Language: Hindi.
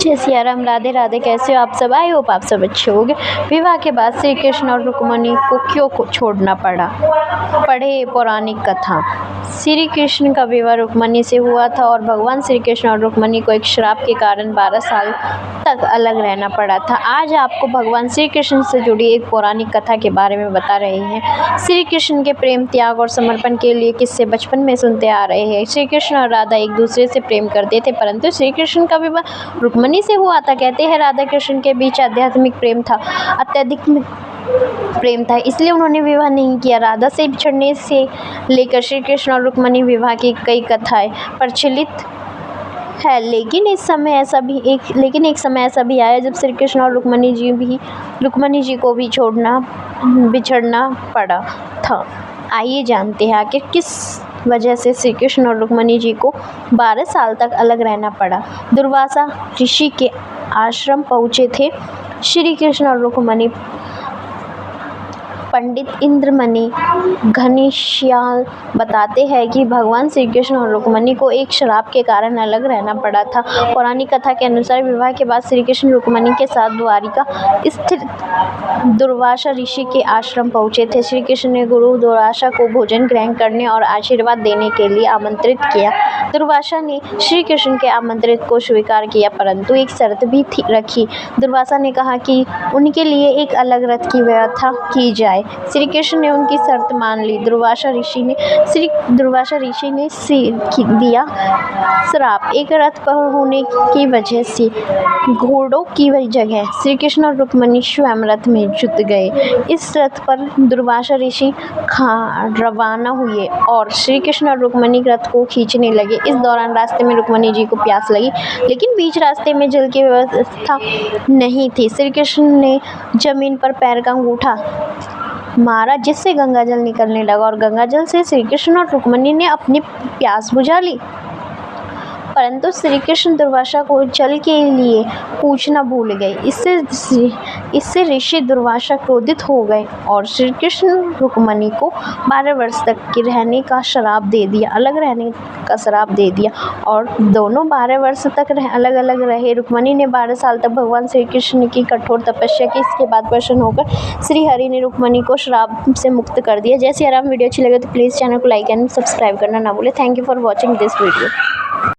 जय सिया राम, राधे राधे। कैसे हो आप सब? आई होप आप सब अच्छे होंगे। विवाह के बाद श्री कृष्ण और रुक्मिणी को क्यों छोड़ना पड़ा? पढ़े पौराणिक कथा। श्री कृष्ण का विवाह रुक्मिणी से हुआ था और भगवान श्री कृष्ण और रुक्मिणी को एक श्राप के कारण 12 साल तक अलग रहना पड़ा था। आज आपको भगवान श्री कृष्ण से जुड़ी एक पौराणिक कथा के बारे में बता रहे हैं। श्री कृष्ण के प्रेम, त्याग और समर्पण के लिए किस्से बचपन में सुनते आ रहे हैं। श्री कृष्ण और राधा एक दूसरे से प्रेम करते थे, परंतु श्री कृष्ण का विवाह रुक्मिणी से हुआ था। कहते हैं राधा कृष्ण के बीच आध्यात्मिक प्रेम था, अत्यधिक प्रेम था, इसलिए उन्होंने विवाह नहीं किया। राधा से बिछड़ने से लेकर श्री कृष्ण और रुक्मिणी विवाह की कई कथाएं प्रचलित है, लेकिन एक समय ऐसा भी आया जब श्री कृष्ण और रुक्मिणी जी को भी बिछड़ना पड़ा था। आइए जानते हैं आखिर किस वजह से श्री कृष्ण और रुक्मिणी जी को 12 साल तक अलग रहना पड़ा। दुर्वासा ऋषि के आश्रम पहुँचे थे श्री कृष्ण और रुक्मिणी। पंडित इंद्रमणि घनश्याम बताते हैं कि भगवान श्री कृष्ण और रुक्मिणी को एक श्राप के कारण अलग रहना पड़ा था। पौराणिक कथा के अनुसार विवाह के बाद श्री कृष्ण रुक्मिणी के साथ द्वारिका स्थित दुर्वासा ऋषि के आश्रम पहुंचे थे। श्री कृष्ण ने गुरु दुर्वासा को भोजन ग्रहण करने और आशीर्वाद देने के लिए आमंत्रित किया। दुर्वासा ने श्री कृष्ण के आमंत्रित को स्वीकार किया, परंतु एक शर्त भी रखी। दुर्वासा ने कहा कि उनके लिए एक अलग रथ की व्यवस्था की जाए। श्री कृष्ण ने उनकी शर्त मान ली। दुर्वासा ऋषि ने दिया श्राप। एक रथ पर होने की वजह से घोड़ों की जगह श्री कृष्ण और रुक्मिणी स्वयं रथ में जुट गए। इस रथ पर दुर्वासा ऋषि रवाना हुए और श्री कृष्ण और रुक्मिणी रथ को खींचने लगे। इस दौरान रास्ते में रुक्मिणी जी को प्यास लगी, लेकिन बीच रास्ते में जल की व्यवस्था नहीं थी। श्री कृष्ण ने जमीन पर पैर का अंगूठा मारा, जिससे गंगा जल निकलने लगा और गंगा जल से श्री कृष्ण और रुक्मिणी ने अपनी प्यास बुझा ली। परंतु श्री कृष्ण दुर्वासा को जल के लिए पूछना भूल गए। इससे ऋषि दुर्वासा क्रोधित हो गए और श्री कृष्ण रुक्मिणी को 12 वर्ष तक के रहने का श्राप दे दिया, अलग रहने का श्राप दे दिया और दोनों 12 वर्ष तक अलग अलग रहे। रुक्मिणी ने 12 साल तक भगवान श्री कृष्ण की कठोर तपस्या की। इसके बाद प्रसन्न होकर श्री हरि ने रुक्मिणी को श्राप से मुक्त कर दिया। जय सिया राम। वीडियो अच्छी लगे तो प्लीज़ चैनल को लाइक एंड सब्सक्राइब करना ना भूलें। Thank you for watching this video.